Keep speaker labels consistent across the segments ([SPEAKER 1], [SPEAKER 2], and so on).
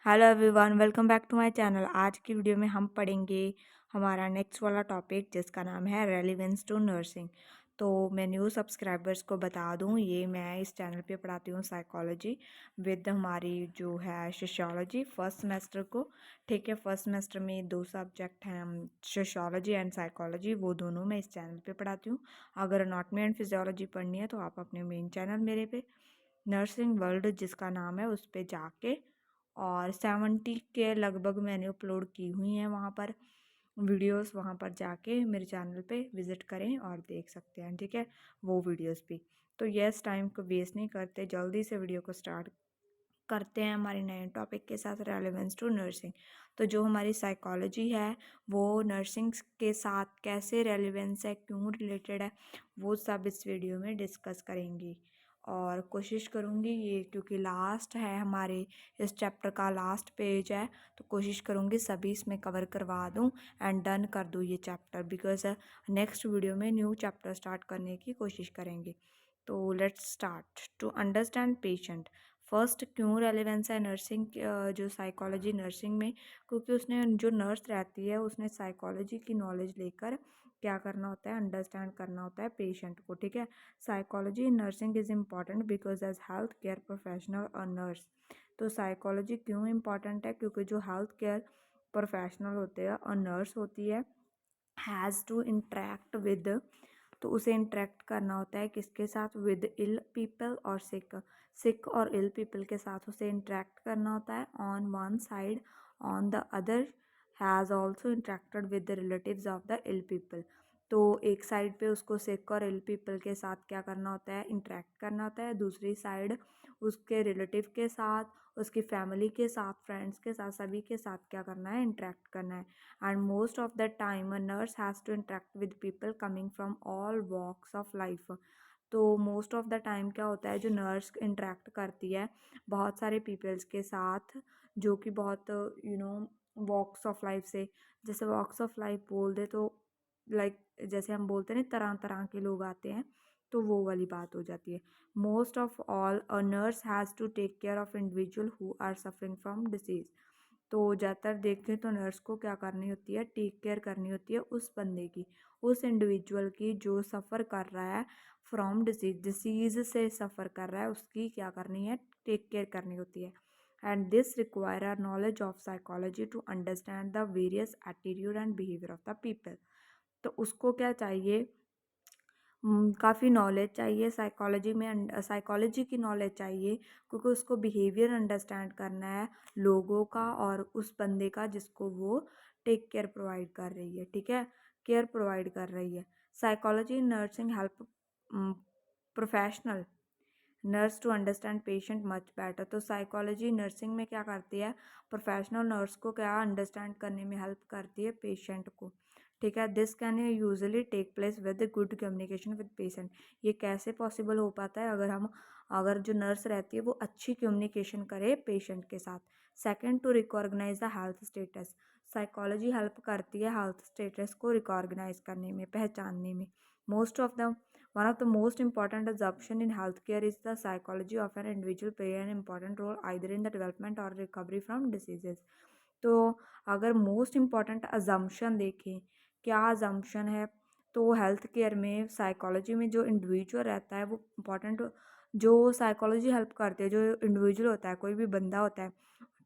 [SPEAKER 1] Hello everyone, welcome back to my channel. आज की video में हम पढ़ेंगे हमारा नेक्स्ट वाला टॉपिक जिसका नाम है रेलिवेंस टू नर्सिंग। तो मैं न्यू सब्सक्राइबर्स को बता दूं, ये मैं इस चैनल पे पढ़ाती हूँ साइकोलॉजी विद हमारी जो है सोशियोलॉजी फर्स्ट सेमेस्टर को। ठीक है, फर्स्ट सेमेस्टर में दो सब्जेक्ट हैं, सोशियोलॉजी एंड साइकोलॉजी, वो दोनों मैं इस चैनल पे पढ़ाती हूँ। अगर अनाटमी एंड फिजियोलॉजी पढ़नी है तो आप अपने मेन चैनल मेरे पे नर्सिंग वर्ल्ड जिसका नाम है उस पर जाके, और 70 के लगभग मैंने अपलोड की हुई हैं वहाँ पर वीडियोस, वहाँ पर जाके मेरे चैनल पे विज़िट करें और देख सकते हैं। ठीक है, वो वीडियोस भी। तो यस, टाइम को वेस्ट नहीं करते, जल्दी से वीडियो को स्टार्ट करते हैं हमारे नए टॉपिक के साथ, रेलेवेंस टू नर्सिंग। तो जो हमारी साइकोलॉजी है वो नर्सिंग के साथ कैसे रेलेवेंस है, क्यों रिलेटेड है, वो सब इस वीडियो में डिस्कस करेंगे। और कोशिश करूँगी ये, क्योंकि लास्ट है हमारे इस चैप्टर का, लास्ट पेज है, तो कोशिश करूँगी सभी इसमें कवर करवा दूँ एंड डन कर दूँ ये चैप्टर, बिकॉज नेक्स्ट वीडियो में न्यू चैप्टर स्टार्ट करने की कोशिश करेंगे। तो let's start. To understand patient, first क्यों रेलेवेंस है नर्सिंग, जो साइकोलॉजी नर्सिंग में, क्योंकि उसने जो नर्स रहती है उसने साइकोलॉजी की नॉलेज लेकर क्या करना होता है, अंडरस्टैंड करना होता है पेशेंट को। ठीक है, psychology in nursing is important because as health care professional और नर्स। तो साइकोलॉजी क्यों इम्पॉर्टेंट है, क्योंकि जो हेल्थ केयर प्रोफेशनल होते हैं और नर्स होती है, हैज़ टू इंटरेक्ट विद, तो उसे इंटरेक्ट करना होता है किसके साथ, विद इल पीपल और सिक, सिक और इल पीपल के साथ उसे इंटरेक्ट करना होता है on one side, on the other has also interacted with the relatives of the ill people. तो एक साइड पे उसको सिक और इल पीपल के साथ क्या करना होता है, इंटरेक्ट करना होता है, दूसरी साइड उसके रिलेटिव के साथ, उसकी फैमिली के साथ, फ्रेंड्स के साथ, सभी के साथ क्या करना है, इंटरेक्ट करना है। And most of the time a nurse has to interact with people coming from all walks of life। तो मोस्ट ऑफ द टाइम क्या होता है, जो नर्स इंटरेक्ट करती है बहुत सारे पीपल्स के साथ, जो कि बहुत वॉक्स ऑफ लाइफ से, जैसे वॉक्स ऑफ लाइफ बोल दे तो लाइक जैसे हम बोलते हैं ना, तरह तरह के लोग आते हैं, तो वो वाली बात हो जाती है। Most of all a nurse has to take care of individual who are suffering from disease. तो ज़्यादातर देखें तो नर्स को क्या करनी होती है, टेक केयर करनी होती है उस बंदे की, उस इंडिविजुअल की जो सफ़र कर रहा है फ्रॉम डिसीज, डिसीज़ से सफ़र कर रहा है, उसकी क्या करनी है, टेक केयर करनी होती है। And this require are knowledge of psychology to understand the various attitude and behaviour of the people. तो उसको क्या चाहिए, काफ़ी नॉलेज चाहिए साइकोलॉजी में, साइकोलॉजी की नॉलेज चाहिए, क्योंकि उसको बिहेवियर अंडरस्टैंड करना है लोगों का और उस बंदे का जिसको वो टेक केयर प्रोवाइड कर रही है। ठीक है, केयर प्रोवाइड कर रही है। Psychology in nursing help professional nurse to understand patient much better. तो साइकोलॉजी नर्सिंग में क्या करती है, प्रोफेशनल नर्स को क्या अंडरस्टैंड करने में हेल्प करती है पेशेंट को। ठीक है, this can usually take place with good communication with patient. ये कैसे पॉसिबल हो पाता है, अगर जो नर्स रहती है वो अच्छी कम्युनिकेशन करे पेशेंट के साथ। Second, to recognise the health status, psychology help करती है हेल्थ स्टेटस को रिकॉग्नाइज करने में, पहचानने में। Most of the One of the most important assumption in healthcare is the psychology of an individual play an important role either in the development or recovery from diseases। तो अगर most important assumption देखें, क्या assumption है, तो health care में psychology में जो individual रहता है वो इम्पॉर्टेंट, जो साइकोलॉजी हेल्प करते हैं, जो इंडिविजुअल होता है, कोई भी बंदा होता है,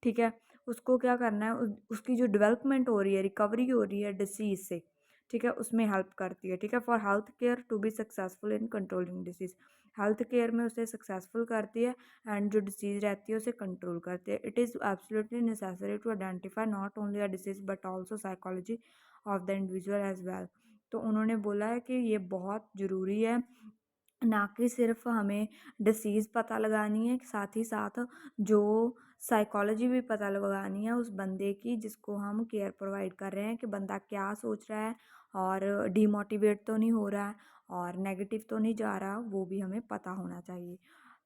[SPEAKER 1] ठीक है, उसको क्या करना है, उसकी जो डेवलपमेंट हो रही है, रिकवरी हो रही है डिसीज़ से, ठीक है, उसमें हेल्प करती है। ठीक है, for health care to be successful in controlling disease, health care में उसे सक्सेसफुल करती है एंड जो डिसीज़ रहती है उसे कंट्रोल करती है। It is absolutely necessary to identify not only a disease but also psychology of the individual as well. तो उन्होंने बोला है कि ये बहुत ज़रूरी है, ना कि सिर्फ हमें डिसीज़ पता लगानी है, साथ ही साथ जो साइकोलॉजी भी पता लगानी है उस बंदे की जिसको हम केयर प्रोवाइड कर रहे हैं, कि बंदा क्या सोच रहा है और डीमोटिवेट तो नहीं हो रहा है और नेगेटिव तो नहीं जा रहा, वो भी हमें पता होना चाहिए।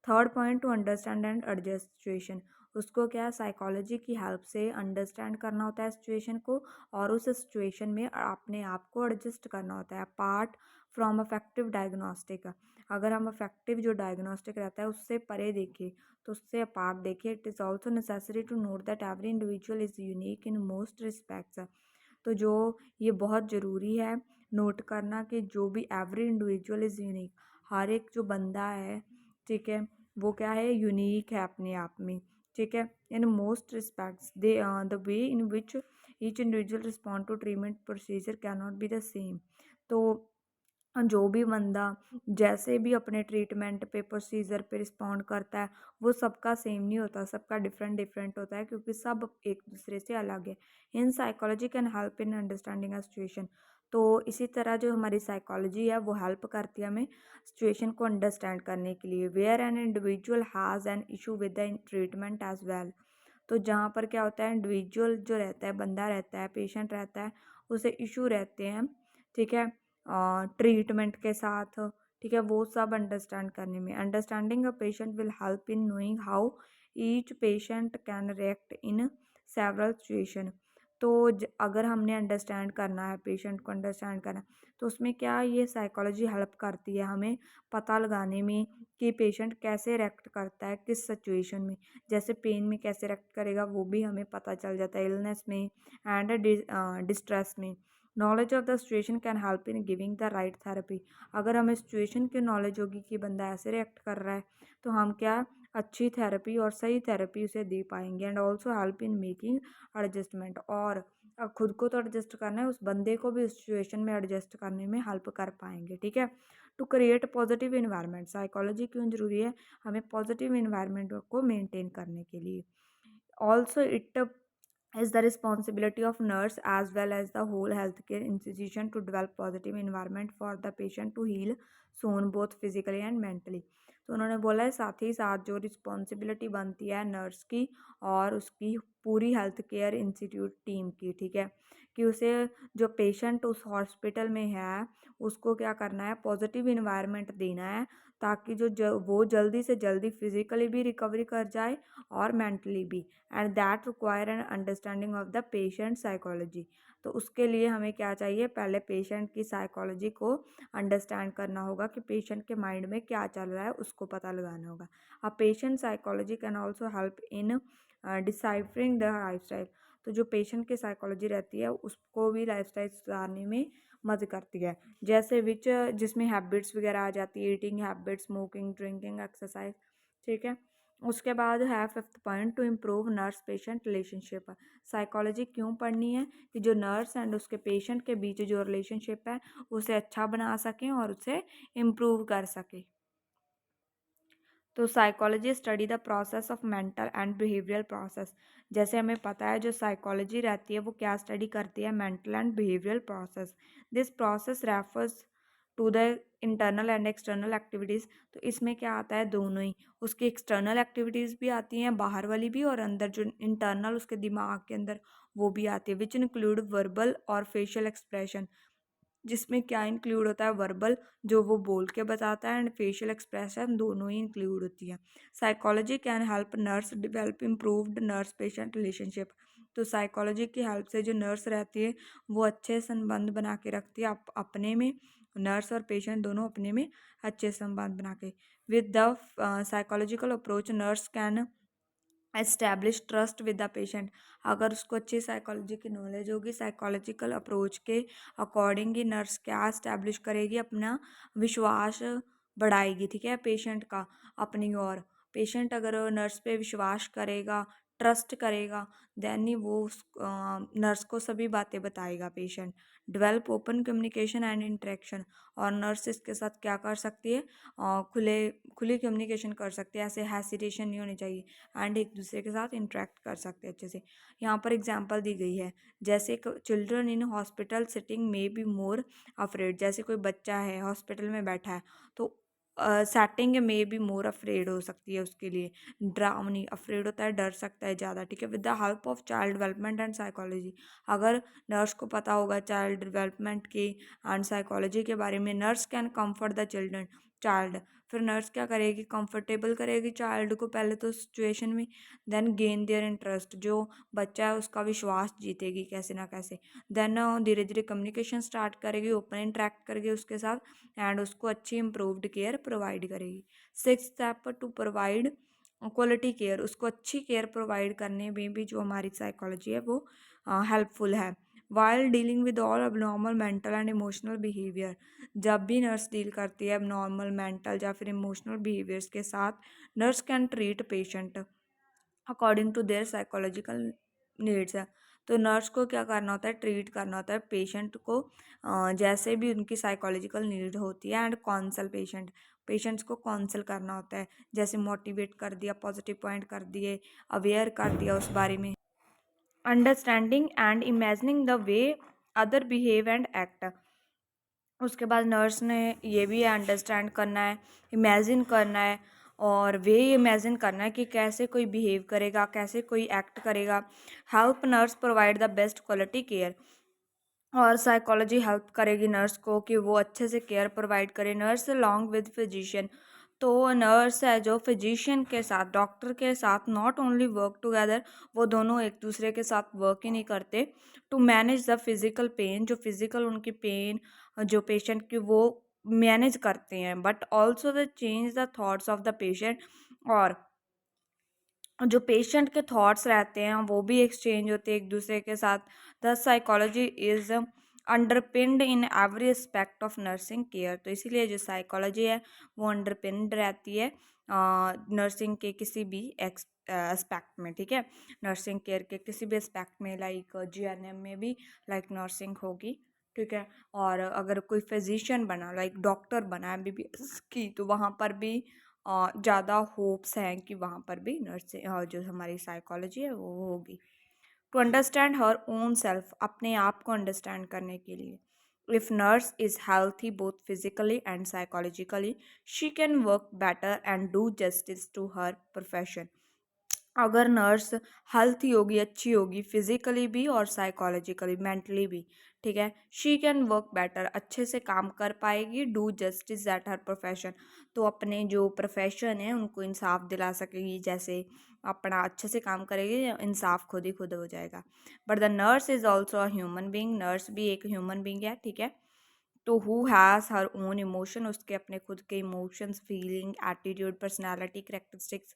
[SPEAKER 1] Third point, to understand and adjust situation. उसको क्या साइकोलॉजी की हेल्प से अंडरस्टैंड करना होता है सिचुएशन को, और उस सिचुएशन में अपने आप को एडजस्ट करना होता है। पार्ट फ्रॉम अफेक्टिव डायग्नोस्टिक, अगर हम अफेक्टिव जो डायग्नोस्टिक रहता है उससे परे देखें, तो उससे अपार्ट देखें, it is also necessary to note that every individual is unique in most respects. तो जो ये बहुत ज़रूरी है नोट करना कि जो भी एवरी इंडिविजुअल इज़ यूनिक, हर एक जो बंदा है, ठीक है, वो क्या है, यूनिक है अपने आप में, ठीक है। In most respects they the way in which each individual respond to treatment procedure can not be the same. तो जो भी बंदा जैसे भी अपने ट्रीटमेंट पे प्रोसीजर पे रिस्पॉन्ड करता है, वो सबका सेम नहीं होता, सबका डिफरेंट डिफरेंट होता है, क्योंकि सब एक दूसरे से अलग है। In psychology can help in understanding a situation. तो इसी तरह जो हमारी साइकोलॉजी है वो हेल्प करती है हमें सिचुएशन को अंडरस्टैंड करने के लिए। Where an individual has an issue with the treatment as well. तो जहाँ पर क्या होता है, इंडिविजुअल जो रहता है, बंदा रहता है, पेशेंट रहता है, उसे इशू रहते हैं, ठीक है, ट्रीटमेंट के साथ, ठीक है, वो सब अंडरस्टैंड करने में। Understanding a patient will help in knowing how each patient can react in several situation. तो अगर हमने अंडरस्टैंड करना है, पेशेंट को अंडरस्टैंड करना है, तो उसमें क्या ये साइकोलॉजी हेल्प करती है हमें पता लगाने में कि पेशेंट कैसे रिएक्ट करता है किस सिचुएशन में। जैसे पेन में कैसे रिएक्ट करेगा वो भी हमें पता चल जाता है, इलनेस में एंड डिस्ट्रेस में। Knowledge of the situation can help in giving the right therapy. अगर हमें सिचुएशन की नॉलेज होगी कि बंदा ऐसे रिएक्ट कर रहा है, तो हम क्या अच्छी थेरेपी और सही थेरेपी उसे दे पाएंगे। And also help in making adjustment, और खुद को तो एडजस्ट करना है, उस बंदे को भी उस सिचुएशन में एडजस्ट करने में हेल्प कर पाएंगे, ठीक है। To create positive environment, psychology क्यों जरूरी है, हमें पॉजिटिव इन्वायरमेंट को मेंटेन करने के लिए। Also it is the responsibility of nurse as well as the whole healthcare institution to develop positive environment for the patient to heal soon both physically and mentally। तो उन्होंने बोला है साथ ही साथ जो रिस्पॉन्सिबिलिटी बनती है नर्स की और उसकी पूरी हेल्थ केयर इंस्टीट्यूट टीम की, ठीक है, कि उसे जो पेशेंट उस हॉस्पिटल में है उसको क्या करना है, पॉजिटिव इन्वायरमेंट देना है, ताकि वो जल्दी से जल्दी फिजिकली भी रिकवरी कर जाए और मेंटली भी। And that require an understanding of the patient psychology. तो उसके लिए हमें क्या चाहिए, पहले पेशेंट की साइकोलॉजी को अंडरस्टैंड करना होगा कि पेशेंट के माइंड में क्या चल रहा है, उसको पता लगाना होगा। A patient psychology can also help in deciphering the lifestyle. तो जो पेशेंट की साइकोलॉजी रहती है उसको भी लाइफस्टाइल सुधारने में मदद करती है। जैसे जिसमें हैबिट्स वगैरह आ जाती है, eating habit, smoking, drinking, exercise, ठीक है। उसके बाद है fifth point, to improve nurse patient relationship. Psychology क्यों पढ़नी है, कि जो नर्स एंड उसके पेशेंट के बीच जो रिलेशनशिप है उसे अच्छा बना सकें और उसे इम्प्रूव कर सकें। तो psychology study the process of mental and behavioural process. जैसे हमें पता है जो साइकोलॉजी रहती है वो क्या स्टडी करती है, mental and behavioural process. This process refers to the internal and external activities. तो इसमें क्या आता है, दोनों ही, उसकी एक्सटर्नल एक्टिविटीज़ भी आती हैं बाहर वाली भी, और अंदर जो इंटरनल उसके दिमाग के अंदर वो भी आती है, विच इंक्लूड वर्बल और फेशियल एक्सप्रेशन। जिसमें क्या इंक्लूड होता है, वर्बल जो वो बोल के बताता है, एंड फेशियल एक्सप्रेशन, दोनों ही इंक्लूड होती है। Psychology can help nurse develop improved nurse patient relationship. तो साइकोलॉजी की हेल्प से जो नर्स रहती है वो अच्छे संबंध बना के रखती है अपने में, नर्स और पेशेंट दोनों अपने में अच्छे संबंध बना के। With the psychological approach nurse can establish trust with the patient. अगर उसको अच्छी साइकोलॉजी की नॉलेज होगी, साइकोलॉजिकल अप्रोच के अकॉर्डिंग ही नर्स क्या एस्टैब्लिश करेगी, अपना विश्वास बढ़ाएगी, ठीक है, पेशेंट का अपनी ओर। पेशेंट अगर नर्स पे विश्वास करेगा, ट्रस्ट करेगा, देन ही वो नर्स को सभी बातें बताएगा patient. Develop open communication and interaction. और नर्स इसके साथ क्या कर सकती है, खुले खुली कम्युनिकेशन कर सकती है, ऐसे हेसिटेशन नहीं होनी चाहिए, एंड एक दूसरे के साथ इंटरेक्ट कर सकते हैं अच्छे से। यहाँ पर एग्जांपल दी गई है, जैसे children in hospital sitting may be more afraid. जैसे कोई बच्चा है हॉस्पिटल में बैठा है तो सेटिंग में भी मोर अफ्रेड हो सकती है, उसके लिए ड्रावनी अफ्रेड होता है, डर सकता है ज़्यादा, ठीक है। With the help of child development and psychology. अगर नर्स को पता होगा चाइल्ड डेवलपमेंट की एंड साइकोलॉजी के बारे में, nurse can comfort the children. Child. फिर नर्स क्या करेगी, कंफर्टेबल करेगी चाइल्ड को पहले तो सिचुएशन में, देन गेन देयर इंटरेस्ट, जो बच्चा है उसका विश्वास जीतेगी कैसे ना कैसे, देन धीरे धीरे कम्युनिकेशन स्टार्ट करेगी, ओपन इंटरेक्ट करेगी उसके साथ, एंड उसको अच्छी इम्प्रूव्ड केयर प्रोवाइड करेगी। Six step to provide quality care, उसको अच्छी केयर प्रोवाइड करने में भी जो हमारी साइकोलॉजी है वो हेल्पफुल है। While dealing with all abnormal mental and emotional behaviour, जब भी नर्स डील करती है अबनॉर्मल मेंटल या फिर इमोशनल बिहेवियर्स के साथ, nurse can treat patient according to their psychological needs है। तो नर्स को क्या करना होता है, ट्रीट करना होता है पेशेंट को जैसे भी उनकी साइकोलॉजिकल नीड होती है, एंड काउंसल पेशेंट्स को काउंसल करना होता है, जैसे मोटिवेट कर दिया, पॉजिटिव पॉइंट कर दिए, अवेयर कर दिया उस बारे में। Understanding and imagining the way other behave and act, उसके बाद नर्स ने ये भी अंडरस्टैंड करना है, इमेजिन करना है, और वे इमेजिन करना है कि कैसे कोई बिहेव करेगा, कैसे कोई एक्ट करेगा। Help nurse provide the best quality care, और साइकोलॉजी हेल्प करेगी नर्स को कि वो अच्छे से केयर प्रोवाइड करे। नर्स अलॉन्ग विद फिजिशियन, तो नर्स है जो फिजिशियन के साथ, डॉक्टर के साथ नॉट ओनली वर्क टुगेदर, वो दोनों एक दूसरे के साथ वर्क ही नहीं करते to manage the physical pain, जो फिजिकल उनकी पेन जो पेशेंट की वो मैनेज करते हैं, but also the change the thoughts of the patient, और जो पेशेंट के थॉट्स रहते हैं वो भी एक्सचेंज होते हैं एक दूसरे के साथ। The psychology is underpinned in every aspect of nursing care, तो इसीलिए जो साइकोलॉजी है वो अंडरपिन्ड रहती है नर्सिंग के किसी भी एस्पेक्ट में, ठीक है, नर्सिंग केयर के किसी भी एस्पेक्ट में, लाइक जीएनएम में भी लाइक नर्सिंग होगी, ठीक है। और अगर कोई फिजिशियन बना, लाइक डॉक्टर बना एमबीबीएस की, तो वहाँ पर भी ज़्यादा होप्स हैं कि वहाँ पर भी नर्सिंग जो हमारी साइकोलॉजी है वो होगी। To understand her own self, अपने आप को अंडरस्टैंड करने के लिए, if nurse is healthy both physically and psychologically, she can work better and do justice to her profession. अगर नर्स हेल्थी होगी, अच्छी होगी, फिजिकली भी और साइकोलॉजिकली मेंटली भी, ठीक है, शी कैन वर्क बेटर, अच्छे से काम कर पाएगी, do justice at her profession, तो अपने जो प्रोफेशन है उनको इंसाफ दिला सकेगी, जैसे अपना अच्छे से काम करेगी, इंसाफ खुद ही खुद हो जाएगा। But the nurse is also a human being, nurse भी एक ह्यूमन बींग है, ठीक है, तो who has her own emotion, उसके अपने खुद के emotions, feeling, attitude, personality, characteristics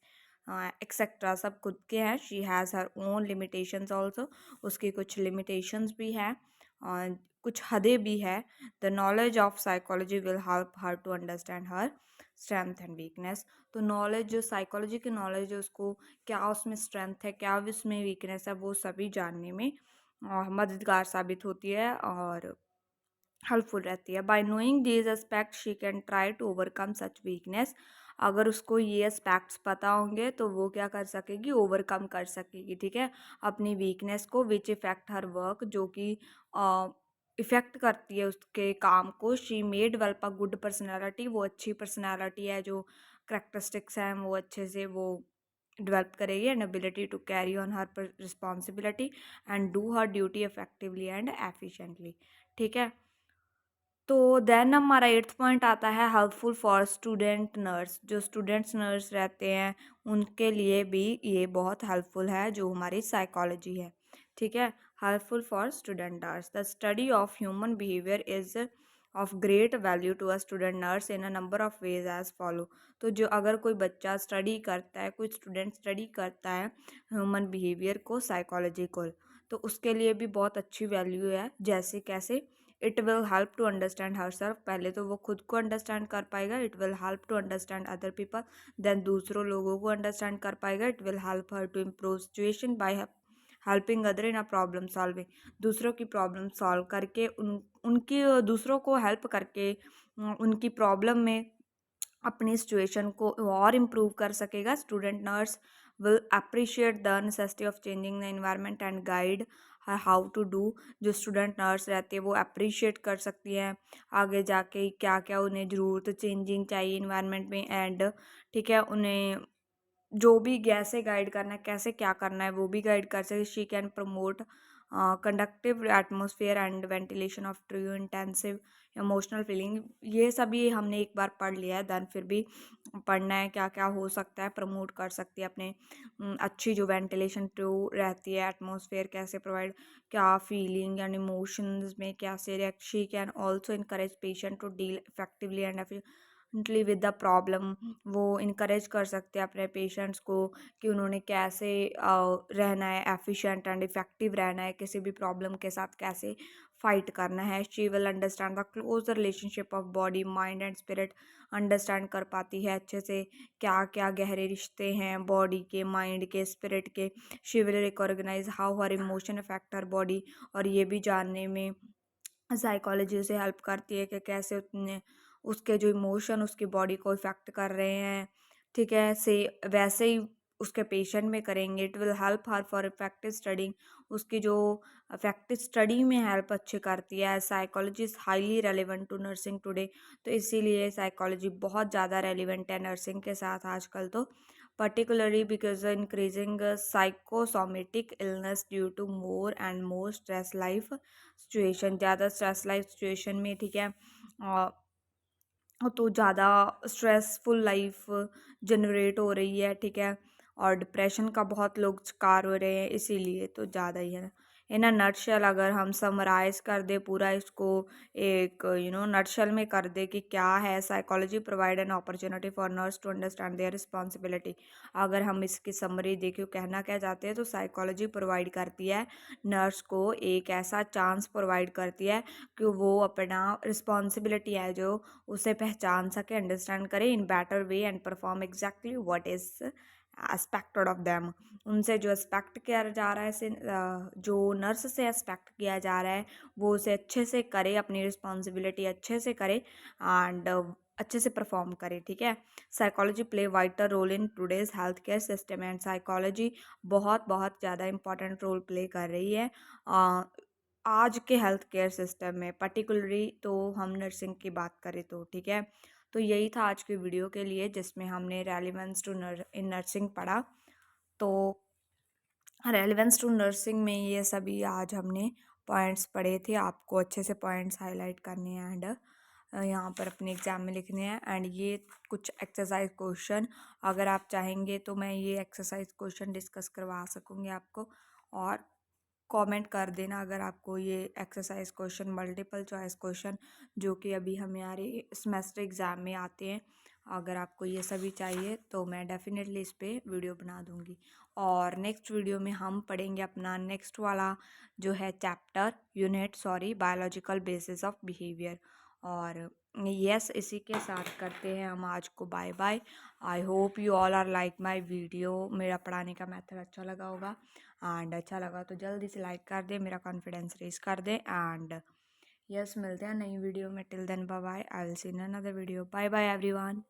[SPEAKER 1] etcetera सब खुद के हैं। She has her own limitations also, उसकी कुछ लिमिटेशंस भी हैं और कुछ हदें भी है। The knowledge of psychology will help her to understand her strength and weakness, तो नॉलेज जो साइकोलॉजी की नॉलेज है उसको क्या उसमें स्ट्रेंथ है, क्या उसमें वीकनेस है, वो सभी जानने में मददगार साबित होती है और हेल्पफुल रहती है। By knowing these aspect she can try to overcome such weakness, अगर उसको ये एस्पेक्ट्स पता होंगे तो वो क्या कर सकेगी, ओवरकम कर सकेगी, ठीक है, अपनी वीकनेस को, विच इफेक्ट हर वर्क, जो कि इफ़ेक्ट करती है उसके काम को। She may develop a good personality, वो अच्छी पर्सनैलिटी है, जो करेक्टरिस्टिक्स हैं वो अच्छे से वो डेवलप करेगी, and ability to carry on her responsibility and do her duty effectively and efficiently, ठीक है। तो देन हमारा एट्थ पॉइंट आता है हेल्पफुल फॉर स्टूडेंट नर्स, जो स्टूडेंट्स नर्स रहते हैं उनके लिए भी ये बहुत हेल्पफुल है जो हमारी साइकोलॉजी है, ठीक है। Helpful for student nurse, the study of human behaviour is of great value to a student nurse in a number of ways as follow, तो जो अगर कोई बच्चा स्टडी करता है, कोई स्टूडेंट स्टडी करता है ह्यूमन बिहेवियर को, साइकोलॉजी को, तो उसके लिए भी बहुत अच्छी वैल्यू है। जैसे कैसे, it will help to understand her self, पहले तो वो खुद को अंडरस्टैंड कर पाएगा, it will help to understand other people, then दूसरों लोगों को अंडरस्टैंड कर पाएगा, it will help her to improve situation by helping other in a problem solving, दूसरों की प्रॉब्लम सॉल्व करके उनकी दूसरों को हेल्प करके उनकी प्रॉब्लम में अपनी सिचुएशन को और इम्प्रूव कर सकेगा। Student nurse will appreciate the necessity of changing the environment and guide how to do, जो स्टूडेंट नर्स रहती है वो अप्रिशिएट कर सकती हैं आगे जाके क्या क्या उन्हें ज़रूरत चेंजिंग चाहिए इन्वायरमेंट में, एंड ठीक है, उन्हें जो भी कैसे गाइड करना है, कैसे क्या करना है वो भी गाइड कर सके। She can promote conductive atmosphere and ventilation of true intensive emotional feeling, ये सभी हमने एक बार पढ़ लिया है, देन फिर भी पढ़ना है क्या क्या हो सकता है, प्रमोट कर सकती है अपने अच्छी जो वेंटिलेशन ट्रू रहती है, एटमोसफेयर कैसे प्रोवाइड, क्या फीलिंग एंड इमोशंस में कैसे react, she can also encourage patient to deal effectively and efficiently with the problem. वो इनकरेज कर सकते हैं अपने पेशेंट्स को कि उन्होंने कैसे रहना है, एफिशिएंट एंड इफेक्टिव रहना है, किसी भी प्रॉब्लम के साथ कैसे फाइट करना है। She will understand the close relationship of body mind and spirit, understand कर पाती है अच्छे से क्या क्या गहरे रिश्ते हैं बॉडी के, माइंड के, स्पिरिट के। She will recognise how her emotion affect her body, और ये भी जानने में साइकोलॉजी से हेल्प करती है कि कैसे उतने उसके जो इमोशन उसकी बॉडी को इफ़ेक्ट कर रहे हैं, ठीक है, से वैसे ही उसके पेशेंट में करेंगे। It will help her for effective studying, उसकी जो इफेक्टिव स्टडी में हेल्प अच्छी करती है। Psychology is highly relevant to nursing today, तो इसीलिए साइकोलॉजी बहुत ज़्यादा रेलिवेंट है नर्सिंग के साथ आजकल, तो particularly because the increasing psychosomatic illness due to more and more stress life situation, ज़्यादा स्ट्रेस लाइफ सिचुएशन में, ठीक है, तो ज़्यादा स्ट्रेसफुल लाइफ जनरेट हो रही है, ठीक है, और डिप्रेशन का बहुत लोग शिकार हो रहे हैं, इसीलिए तो ज़्यादा ही है। इन अ नटशेल अगर हम समराइज कर दे पूरा इसको, एक नटशेल में कर दे कि क्या है psychology provide an opportunity for nurse to understand their responsibility. अगर हम इसकी समरी देखें कहना क्या चाहते हैं, तो साइकोलॉजी प्रोवाइड करती है नर्स को एक ऐसा चांस प्रोवाइड करती है कि वो अपना रिस्पॉन्सिबिलिटी है जो उसे पहचान सके, अंडरस्टैंड करे in better way and perform exactly what is expected of them. उनसे जो एक्सपेक्ट किया जा रहा है, जो नर्स से एक्सपेक्ट किया जा रहा है, वो उसे अच्छे से करे, अपनी रिस्पॉन्सिबिलिटी अच्छे से करे एंड अच्छे से परफॉर्म करे, ठीक है। Psychology play vital role in today's health care system, and psychology बहुत बहुत ज़्यादा इंपॉर्टेंट रोल प्ले कर रही है आज के हेल्थ केयर सिस्टम में, पर्टिकुलरली तो हम नर्सिंग की बात करें तो, ठीक है। तो यही था आज की वीडियो के लिए जिसमें हमने रेलिवेंस टू इन नर्सिंग पढ़ा। तो रेलिवेंस टू नर्सिंग में ये सभी आज हमने पॉइंट्स पढ़े थे, आपको अच्छे से पॉइंट्स हाईलाइट करने हैं एंड यहाँ पर अपने एग्ज़ाम में लिखने हैं। एंड ये कुछ एक्सरसाइज क्वेश्चन, अगर आप चाहेंगे तो मैं ये एक्सरसाइज क्वेश्चन डिस्कस करवा सकूँगी आपको, और कमेंट कर देना अगर आपको ये exercise question, multiple choice question जो कि अभी हमारे सेमेस्टर एग्ज़ाम में आते हैं, अगर आपको ये सभी चाहिए तो मैं डेफिनेटली इस पर वीडियो बना दूँगी। और नेक्स्ट वीडियो में हम पढ़ेंगे अपना नेक्स्ट वाला जो है chapter biological basis of behaviour. और यस, इसी के साथ करते हैं हम आज को bye bye. I hope you all are like my video, मेरा पढ़ाने का मेथड अच्छा लगा होगा, एंड अच्छा लगा तो जल्दी से लाइक कर दे, मेरा कॉन्फिडेंस रेज कर दे। एंड यस, मिलते हैं नई वीडियो में, till then bye bye, I will see in another video, bye bye everyone.